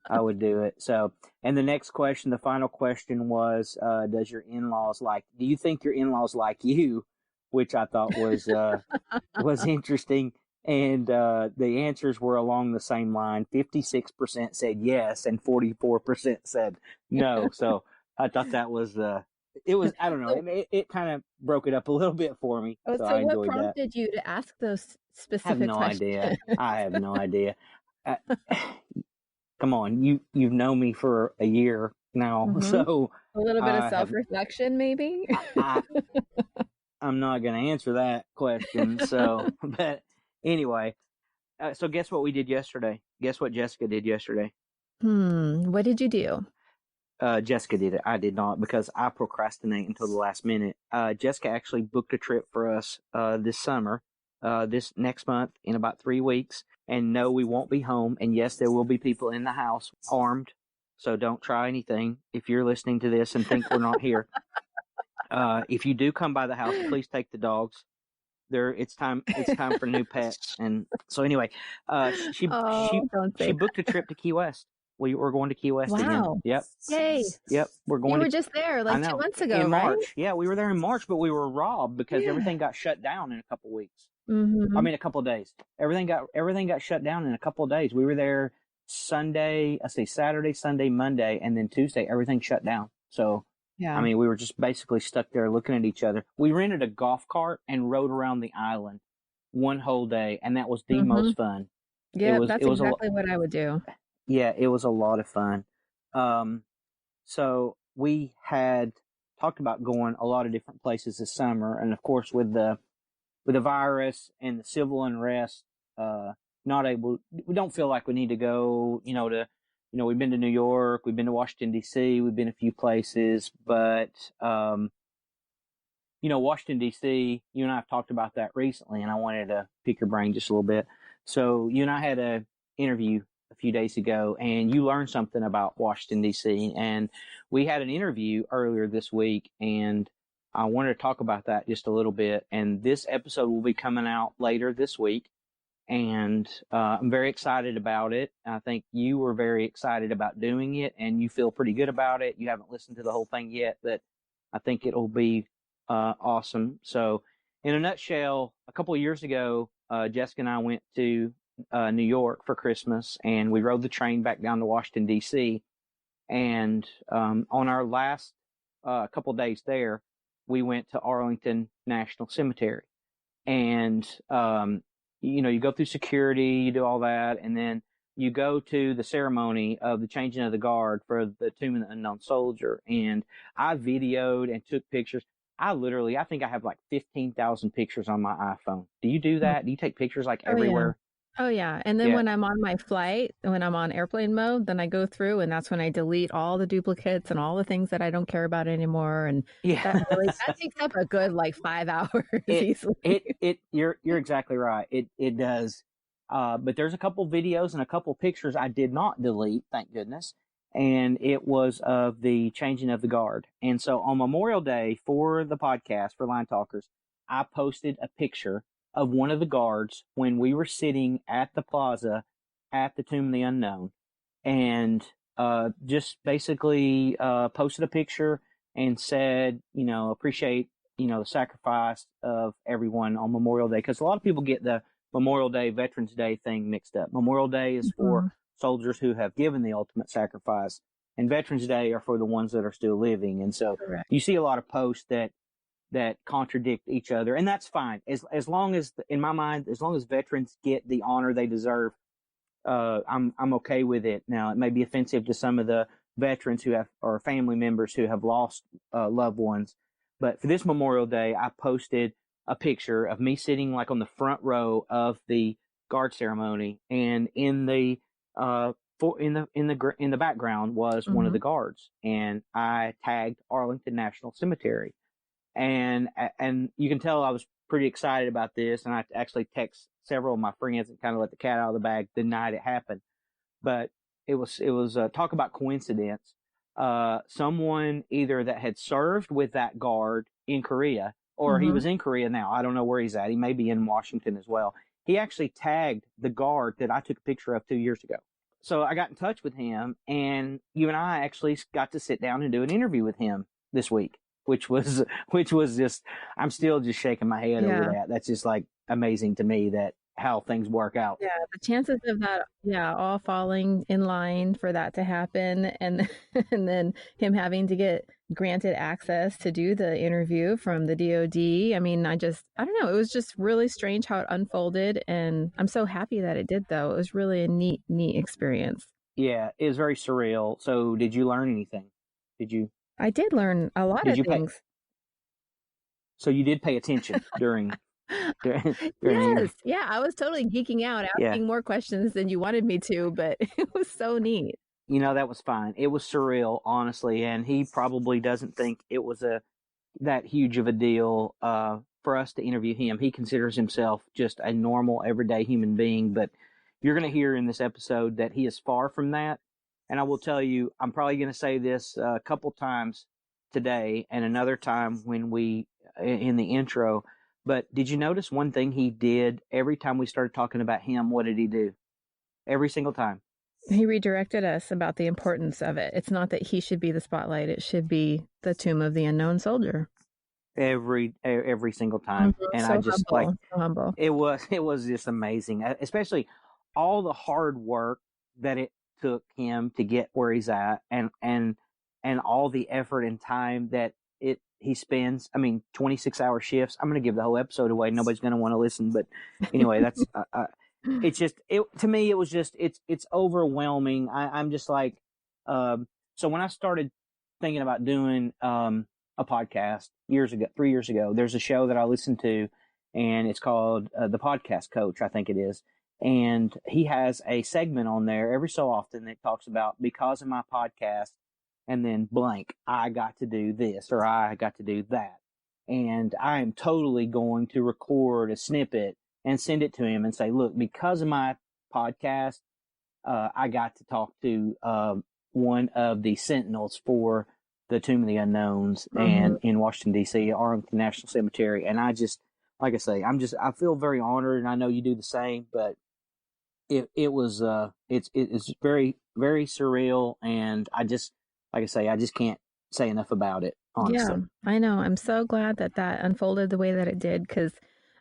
I would do it. So, and the next question, the final question was, do you think your in-laws like you? Which I thought was interesting. And, the answers were along the same line. 56% said yes and 44% said no. So I thought that was, I don't know. It kind of broke it up a little bit for me. Oh, So so I what enjoyed that. prompted you to ask those I have specific no questions? idea. I have no idea. Come on, you've known me for a year now, so a little bit of self-reflection, maybe. I'm not going to answer that question. So, but anyway, so guess what we did yesterday? Guess what Jessica did yesterday? What did you do? Jessica did it. I did not, because I procrastinate until the last minute. Jessica actually booked a trip for us this summer, this next month in about 3 weeks. And no, we won't be home. And yes, there will be people in the house armed. So don't try anything if you're listening to this and think we're not here. If you do come by the house, please take the dogs. It's time for new pets. And so anyway, she booked a trip to Key West. We were going to Key West again. Yep. Yay. Yep. We're going. You were just there like 2 months ago, in right? March. Yeah, we were there in March, but we were robbed because everything got shut down in a couple weeks. I mean, a couple of days. Everything got shut down in a couple of days. We were there Saturday, Sunday, Monday, and then Tuesday, everything shut down. So, yeah. I mean, we were just basically stuck there looking at each other. We rented a golf cart and rode around the island one whole day, and that was the most fun. Yeah, that's exactly what I would do. Yeah, it was a lot of fun. So we had talked about going a lot of different places this summer, and of course with the virus and the civil unrest, we don't feel like we need to go, we've been to New York, we've been to Washington, D.C., we've been a few places, but, Washington, D.C., you and I have talked about that recently, and I wanted to pick your brain just a little bit. So you and I had an interview a few days ago, and you learned something about Washington, D.C., and we had an interview earlier this week, and I wanted to talk about that just a little bit. And this episode will be coming out later this week, and I'm very excited about it. I think you were very excited about doing it, and you feel pretty good about it. You haven't listened to the whole thing yet, but I think it'll be awesome. So in a nutshell, a couple of years ago, Jessica and I went to New York for Christmas, and we rode the train back down to Washington, D.C. And on our last couple of days there, we went to Arlington National Cemetery. And, you go through security, you do all that, and then you go to the ceremony of the changing of the guard for the Tomb of the Unknown Soldier. And I videoed and took pictures. I think I have like 15,000 pictures on my iPhone. Do you do that? Do you take pictures like everywhere? Oh, yeah. And then when I'm on my flight, when I'm on airplane mode, then I go through, and that's when I delete all the duplicates and all the things that I don't care about anymore. And that takes up a good 5 hours easily. You're exactly right. It does. But there's a couple videos and a couple pictures I did not delete, thank goodness. And it was of the changing of the guard. And so on Memorial Day for the podcast, for Line Talkers, I posted a picture of one of the guards when we were sitting at the plaza at the Tomb of the Unknown, and just basically posted a picture and said, appreciate, the sacrifice of everyone on Memorial Day, because a lot of people get the Memorial Day, Veterans Day thing mixed up. Memorial Day is for soldiers who have given the ultimate sacrifice, and Veterans Day are for the ones that are still living. And so you see a lot of posts that contradict each other, and that's fine. As long as, in my mind, as long as veterans get the honor they deserve, I'm okay with it. Now, it may be offensive to some of the veterans or family members who have lost loved ones, but for this Memorial Day, I posted a picture of me sitting on the front row of the guard ceremony, and in the background was one of the guards, and I tagged Arlington National Cemetery. And you can tell I was pretty excited about this, and I actually text several of my friends and kind of let the cat out of the bag the night it happened. But it was talk about coincidence. Someone either that had served with that guard in Korea, or he was in Korea now. I don't know where he's at. He may be in Washington as well. He actually tagged the guard that I took a picture of 2 years ago. so I got in touch with him, and you and I actually got to sit down and do an interview with him this week, which was just, I'm still just shaking my head over Yeah. that. That's just like amazing to me, that how things work out. Yeah, the chances of that, yeah, all falling in line for that to happen, and and then him having to get granted access to do the interview from the DoD. I mean, I don't know. It was just really strange how it unfolded, and I'm so happy that it did, though. It was really a neat experience. Yeah, it was very surreal. So, did you learn anything? Did you I did learn a lot did of you pay? things. So you did pay attention during the interview. Yes, yeah, I was totally geeking out, Yeah. asking more questions than you wanted me to, but it was so neat. That was fine. It was surreal, honestly, and he probably doesn't think it was that huge of a deal for us to interview him. He considers himself just a normal, everyday human being, but you're going to hear in this episode that he is far from that. And I will tell you, I'm probably going to say this a couple times today and another time when we in the intro. But did you notice one thing he did every time we started talking about him? What did he do? Every single time. He redirected us about the importance of it. It's not that he should be the spotlight, it should be the tomb of the unknown soldier. Every single time. And So I just humble, so humble. it was just amazing, especially all the hard work that it took him to get where he's at, and all the effort and time that he spends. I mean, 26-hour shifts. I'm going to give the whole episode away. Nobody's going to want to listen, but anyway, that's it's just, to me, it was just, it's overwhelming. I'm just like, so when I started thinking about doing a podcast 3 years ago, there's a show that I listened to, and it's called The Podcast Coach, I think it is. And he has a segment on there every so often that talks about, because of my podcast, and then blank, I got to do this or I got to do that. And I am totally going to record a snippet and send it to him and say, look, because of my podcast, I got to talk to one of the sentinels for the Tomb of the Unknowns and in Washington, D.C., Arlington National Cemetery. And I just, like I say, I feel very honored, and I know you do the same, but it was, it's very, very surreal. And I just, like I say, I just can't say enough about it, honestly. Yeah, I know. I'm so glad that unfolded the way that it did, because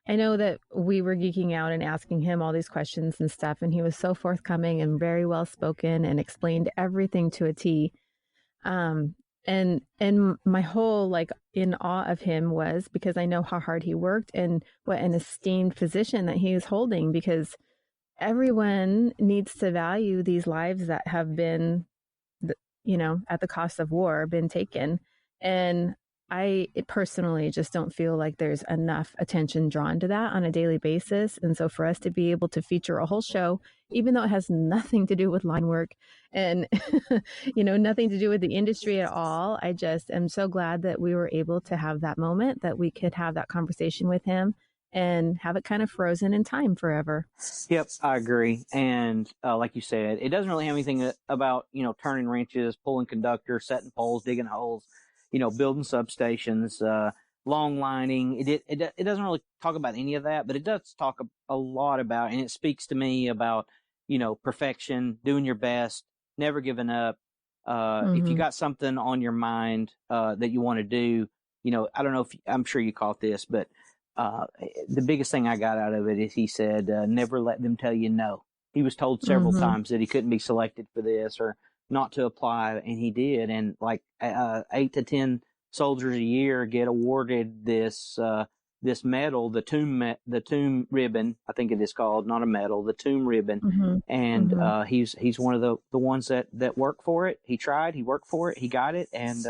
I know that we were geeking out and asking him all these questions and stuff, and he was so forthcoming and very well spoken and explained everything to a T. And my whole like in awe of him was because I know how hard he worked and what an esteemed position that he is holding, because everyone needs to value these lives that have been, at the cost of war, been taken. And I personally just don't feel like there's enough attention drawn to that on a daily basis. And so for us to be able to feature a whole show, even though it has nothing to do with line work and, nothing to do with the industry at all, I just am so glad that we were able to have that moment, that we could have that conversation with him and have it kind of frozen in time forever. Yep, I agree. And like you said, it doesn't really have anything about, turning wrenches, pulling conductors, setting poles, digging holes, building substations, long lining. It doesn't really talk about any of that, but it does talk a lot about, and it speaks to me about, perfection, doing your best, never giving up. If you got something on your mind that you want to do, I don't know if I'm sure you caught this, but the biggest thing I got out of it is he said, never let them tell you no. He was told several times that he couldn't be selected for this or not to apply, and he did. And like 8 to 10 soldiers a year get awarded this medal, the tomb ribbon, I think it is called, not a medal, the tomb ribbon. And he's one of the ones that worked for it. He tried, he worked for it, he got it, and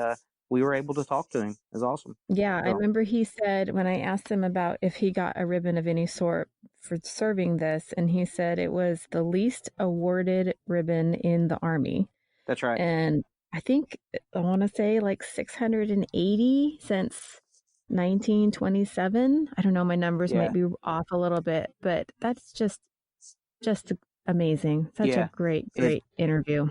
we were able to talk to him. It was awesome. Yeah, I So, remember he said, when I asked him about if he got a ribbon of any sort for serving this, and he said it was the least awarded ribbon in the Army. that's right. And I think I want to say like 680 since 1927. I don't know, my numbers might be off a little bit, but that's just amazing. Such a great interview.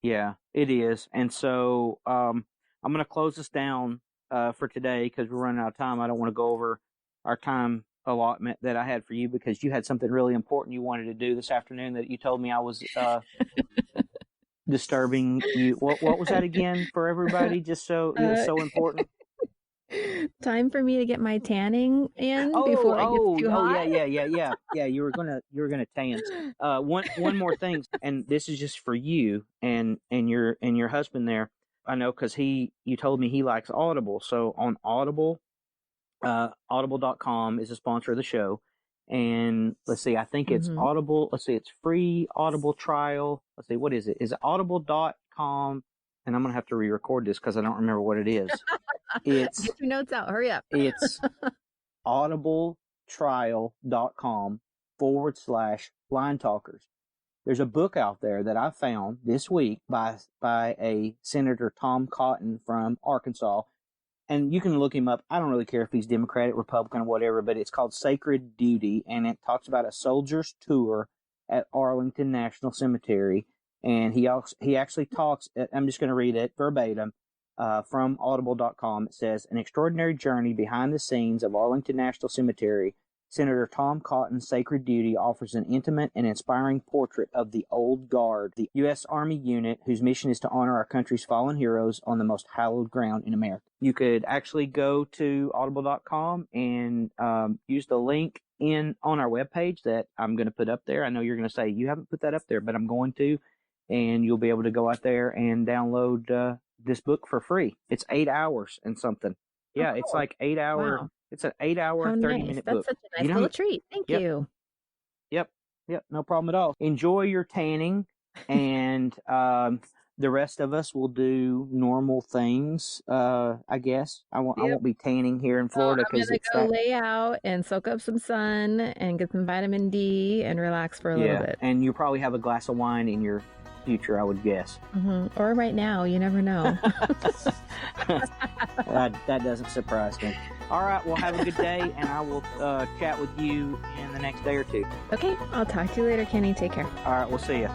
Yeah, it is. And so I'm going to close this down for today because we're running out of time. I don't want to go over our time allotment that I had for you because you had something really important you wanted to do this afternoon that you told me I was disturbing you. What was that again for everybody? Just so it was so important. Time for me to get my tanning in before it gets too hot. Yeah. You were gonna tan. One more thing, and this is just for you and your husband there. I know because you told me he likes Audible. So on Audible, audible.com is a sponsor of the show. And let's see, I think it's Audible. Let's see, it's free Audible trial. Let's see, what is it? Is it audible.com? And I'm going to have to re-record this because I don't remember what it is. Get your notes out. Hurry up. It's audibletrial.com/Linetalkers. There's a book out there that I found this week by a Senator Tom Cotton from Arkansas. And you can look him up. I don't really care if he's Democratic, Republican, or whatever, but it's called Sacred Duty, and it talks about a soldier's tour at Arlington National Cemetery. And he actually talks, I'm just going to read it verbatim from audible.com. It says, an extraordinary journey behind the scenes of Arlington National Cemetery. Senator Tom Cotton's Sacred Duty offers an intimate and inspiring portrait of the Old Guard, the U.S. Army unit whose mission is to honor our country's fallen heroes on the most hallowed ground in America. You could actually go to audible.com and use the link on our webpage that I'm going to put up there. I know you're going to say, you haven't put that up there, but I'm going to. And you'll be able to go out there and download this book for free. It's 8 hours and something. Yeah, it's like 8 hour. Wow. It's an 8 hour, 30-minute book. That's such a nice little treat. Thank you. Yep. No problem at all. Enjoy your tanning, and the rest of us will do normal things. I guess I won't be tanning here in Florida because I'm gonna go lay out and soak up some sun and get some vitamin D and relax for a little bit. And you probably have a glass of wine in your future, I would guess. Or right now, you never know. That doesn't surprise me. All right, well, have a good day, and I will chat with you in the next day or two. Okay, I'll talk to you later, Kenny. Take care. All right, we'll see you.